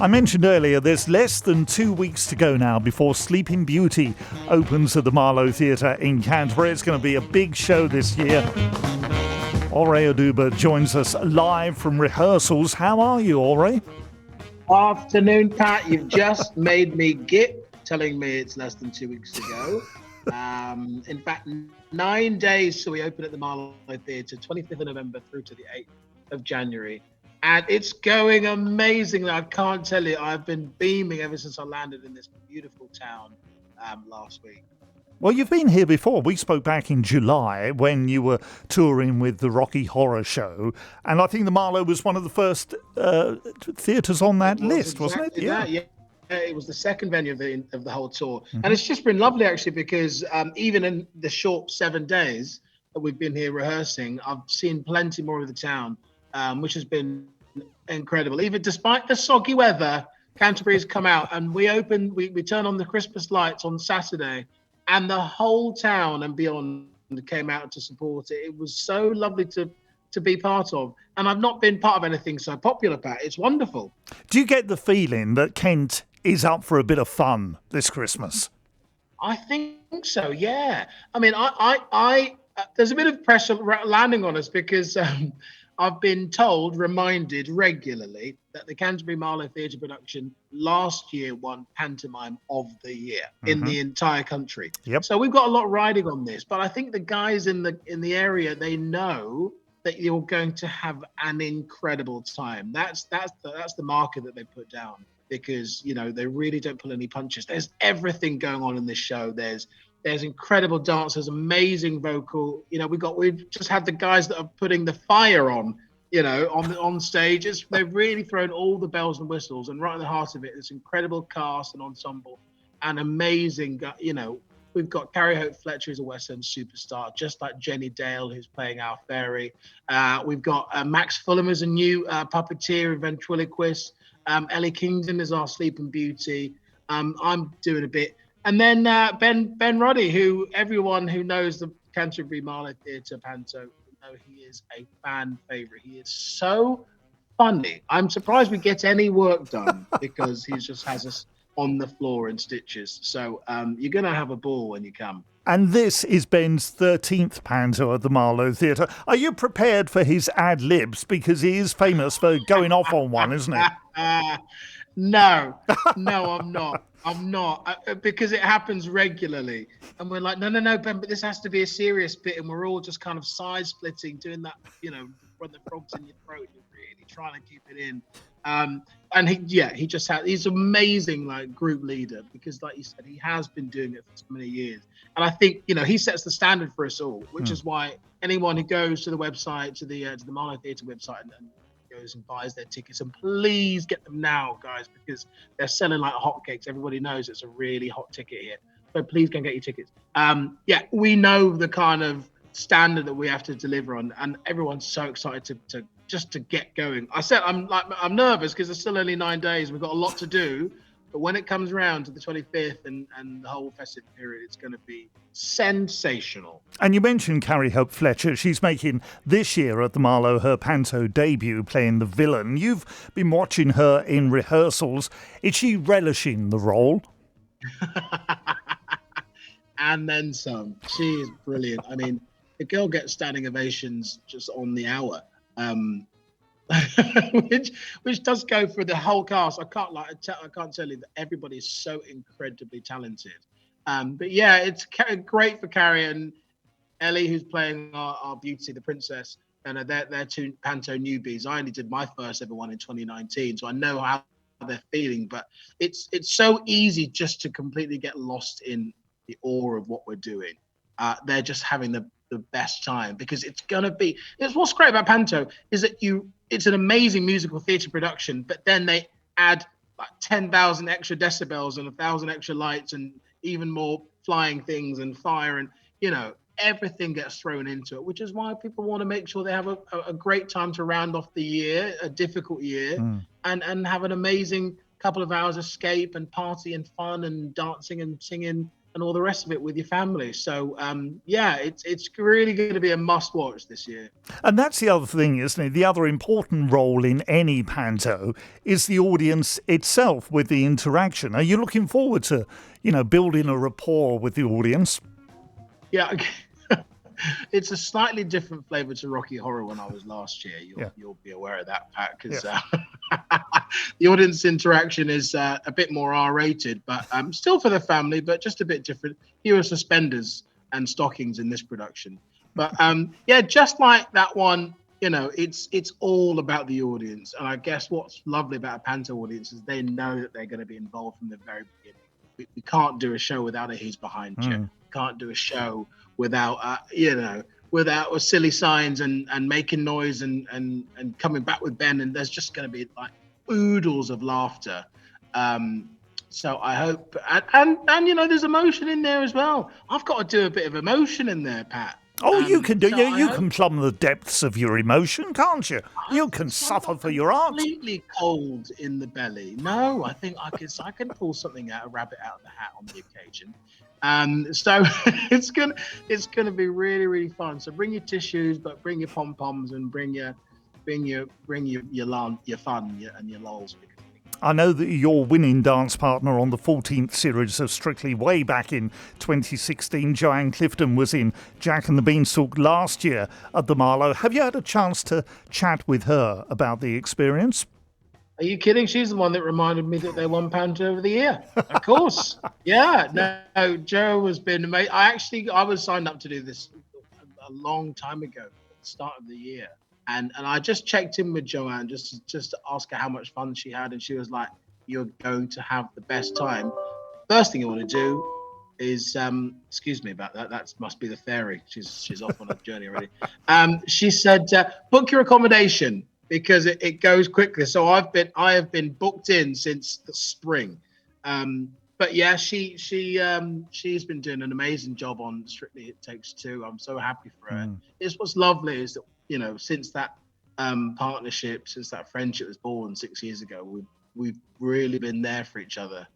I mentioned earlier there's less than 2 weeks to go now before Sleeping Beauty opens at the Marlowe Theatre in Canterbury. It's going to be a big show this year. Oduba joins us live from rehearsals. How are you, Ore? Afternoon, Pat. You've just made me gip, telling me it's less than 2 weeks to go. In fact, 9 days till we open at the Marlowe Theatre, 25th of November through to the 8th of January. And it's going amazingly. I can't tell you, I've been beaming ever since I landed in this beautiful town last week. Well, you've been here before. We spoke back in July when you were touring with the Rocky Horror Show. And I think the Marlowe was one of the first theatres on that list, wasn't it? Yeah. It was the second venue of the whole tour. Mm-hmm. And it's just been lovely, actually, because even in the short 7 days that we've been here rehearsing, I've seen plenty more of the town, which has been incredible. Even despite the soggy weather, Canterbury's come out and we turn on the Christmas lights on Saturday and the whole town and beyond came out to support it. It was so lovely to be part of. And I've not been part of anything so popular, Pat. It's wonderful. Do you get the feeling that Kent is up for a bit of fun this Christmas? I think so, yeah. I mean, I there's a bit of pressure landing on us because I've been reminded regularly that the Canterbury Marlowe Theatre production last year won Pantomime of the Year in the entire country. Yep. So we've got a lot riding on this, but I think the guys in the area, they know that you're going to have an incredible time. That's the marker that they put down because, you know, they really don't pull any punches. There's everything going on in this show. There's incredible dancers, amazing vocal. You know, we've just had the guys that are putting the fire on, you know, on stage. They've really thrown all the bells and whistles, and right at the heart of it, this incredible cast and ensemble, and amazing. You know, we've got Carrie, Fletcher, who's a West End superstar, just like Jennie Dale, who's playing our fairy. We've got Max Fulham as a new puppeteer and ventriloquist. Ellie Kingdon is our Sleeping Beauty. I'm doing a bit. And then Ben Roddy, who everyone who knows the Canterbury Marlowe Theatre Panto know he is a fan favourite. He is so funny. I'm surprised we get any work done because he just has us on the floor in stitches. So you're going to have a ball when you come. And this is Ben's 13th Panto at the Marlowe Theatre. Are you prepared for his ad-libs? Because he is famous for going off on one, isn't he? No, I'm not. Because it happens regularly. And we're like, no, Ben, but this has to be a serious bit. And we're all just kind of side splitting, doing that, you know, run the frogs in your throat. You're really trying to keep it in. And he's amazing, like, group leader, because like you said, he has been doing it for so many years. And I think, you know, he sets the standard for us all, which is why anyone who goes to the website, to the Marlowe Theatre website and goes and buys their tickets, and please get them now, guys, because they're selling like hotcakes. Everybody knows it's a really hot ticket here, so please go and get your tickets. We know the kind of standard that we have to deliver on, and everyone's so excited to get going. I said I'm nervous because there's still only 9 days. We've got a lot to do, but when it comes around to the 25th and the whole festive period, it's going to be sensational. And you mentioned Carrie Fletcher. She's making this year at the Marlowe her Panto debut, playing the villain. You've been watching her in rehearsals. Is she relishing the role? And then some. She is brilliant. I mean, the girl gets standing ovations just on the hour. Which does go for the whole cast. I can't tell you that everybody is so incredibly talented. But yeah, it's great for Carrie and Ellie, who's playing our beauty, the princess, and they're two Panto newbies. I only did my first ever one in 2019, so I know how they're feeling. But it's so easy just to completely get lost in the awe of what we're doing. They're just having the best time because it's what's great about Panto is that it's an amazing musical theatre production, but then they add like 10,000 extra decibels and 1,000 extra lights and even more flying things and fire, and you know, everything gets thrown into it, which is why people want to make sure they have a great time to round off the year, a difficult year, and have an amazing couple of hours escape and party and fun and dancing and singing and all the rest of it with your family. So yeah, it's really going to be a must watch this year. And that's the other thing, isn't it? The other important role in any panto is the audience itself with the interaction. Are you looking forward to, building a rapport with the audience? Yeah. It's a slightly different flavour to Rocky Horror when I was last year. You'll be aware of that, Pat, because the audience interaction is a bit more R-rated, but still for the family, but just a bit different. Fewer suspenders and stockings in this production. But yeah, just like that one, it's all about the audience. And I guess what's lovely about a panto audience is they know that they're going to be involved from the very beginning. We can't do a show without a Who's Behind You. Can't do a show without without silly signs and making noise and coming back with Ben, and there's just going to be like oodles of laughter. So I hope, and there's emotion in there as well. I've got to do a bit of emotion in there, Pat. Oh, you can do. You can plumb the depths of your emotion, can't you? You can suffer for your art. Completely cold in the belly. No, I think I can pull something out, a rabbit out of the hat on the occasion. So it's gonna be really, really fun. So bring your tissues, but bring your pom poms and bring your fun and your lols. I know that your winning dance partner on the 14th series of Strictly way back in 2016, Joanne Clifton, was in Jack and the Beanstalk last year at the Marlowe. Have you had a chance to chat with her about the experience? Are you kidding? She's the one that reminded me that they won Panto of the Year. Of course. Yeah. No, Joe has been amazing. I was signed up to do this a long time ago, at the start of the year. And I just checked in with Joanne just to ask her how much fun she had. And she was like, "You're going to have the best time. First thing you want to do is, excuse me about that. That must be the fairy. She's off on a journey already. She said, book your accommodation, because it goes quickly. So I have been booked in since the spring. But yeah, she's been doing an amazing job on Strictly It Takes Two. I'm so happy for her. It's what's lovely is that, since that partnership, since that friendship was born 6 years ago, we've really been there for each other.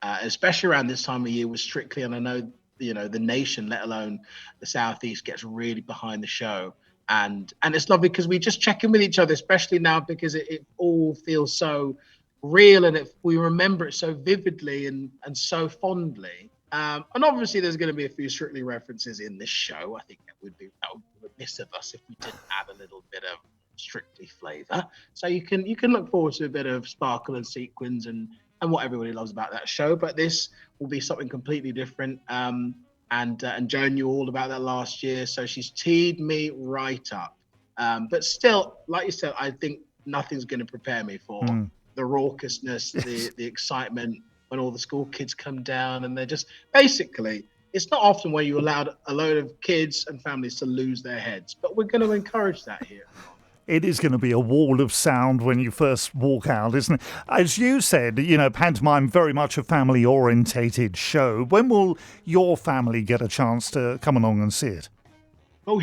Especially around this time of year with Strictly, and I know the nation, let alone the Southeast, gets really behind the show. And it's lovely because we just check in with each other, especially now because it all feels so real, and we remember it so vividly and so fondly. And obviously there's going to be a few Strictly references in this show. I think that would be remiss of us if we didn't add a little bit of Strictly flavour. So you can look forward to a bit of sparkle and sequins and what everybody loves about that show. But this will be something completely different. And Joe knew all about that last year, so she's teed me right up. But still, like you said, I think nothing's going to prepare me for the raucousness, the excitement when all the school kids come down, and they're just basically. It's not often where you allowed a load of kids and families to lose their heads, but we're going to encourage that here. It is going to be a wall of sound when you first walk out, isn't it? As you said, pantomime, very much a family-orientated show. When will your family get a chance to come along and see it? Oh,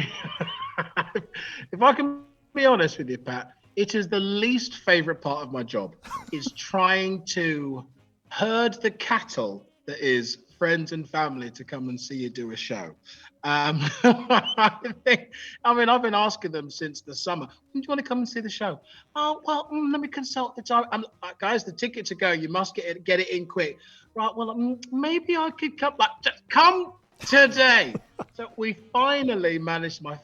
if I can be honest with you, Pat, it is the least favourite part of my job, is trying to herd the cattle that is friends and family to come and see you do a show. I've been asking them since the summer, when do you want to come and see the show? Oh, well, let me consult the time. Guys, the tickets are going. You must get it in quick. Right, well, maybe I could come. Just come today. So we finally managed, my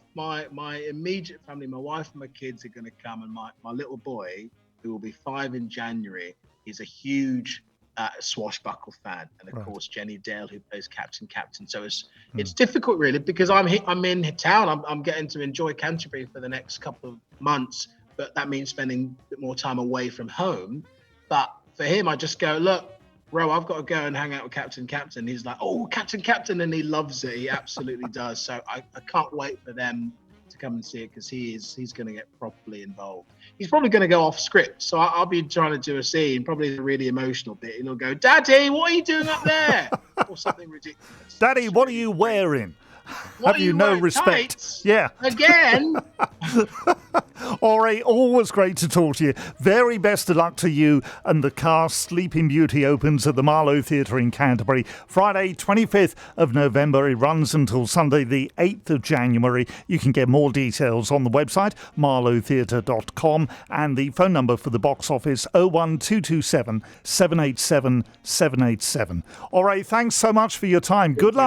immediate family, my wife and my kids are going to come, and my little boy, who will be 5 in January, is a huge Swashbuckle fan, and of course Jennie Dale, who plays Captain. So it's difficult really, because I'm in town. I'm getting to enjoy Canterbury for the next couple of months, but that means spending a bit more time away from home. But for him, I just go, look, Ro, I've got to go and hang out with Captain. He's like, oh, Captain, and he loves it. He absolutely does. So I can't wait for them to come and see it, because he's going to get properly involved. He's probably going to go off script, so I'll be trying to do a scene, probably a really emotional bit, and he'll go, "Daddy, what are you doing up there?" or something ridiculous. Daddy, what are you wearing? What have you no wearing respect? tights? Yeah. Again? Ori, always great to talk to you. Very best of luck to you and the cast. Sleeping Beauty opens at the Marlowe Theatre in Canterbury Friday 25th of November. It runs until Sunday the 8th of January. You can get more details on the website marlowetheatre.com, and the phone number for the box office 01227 787 787. Ori, thanks so much for your time. Good luck.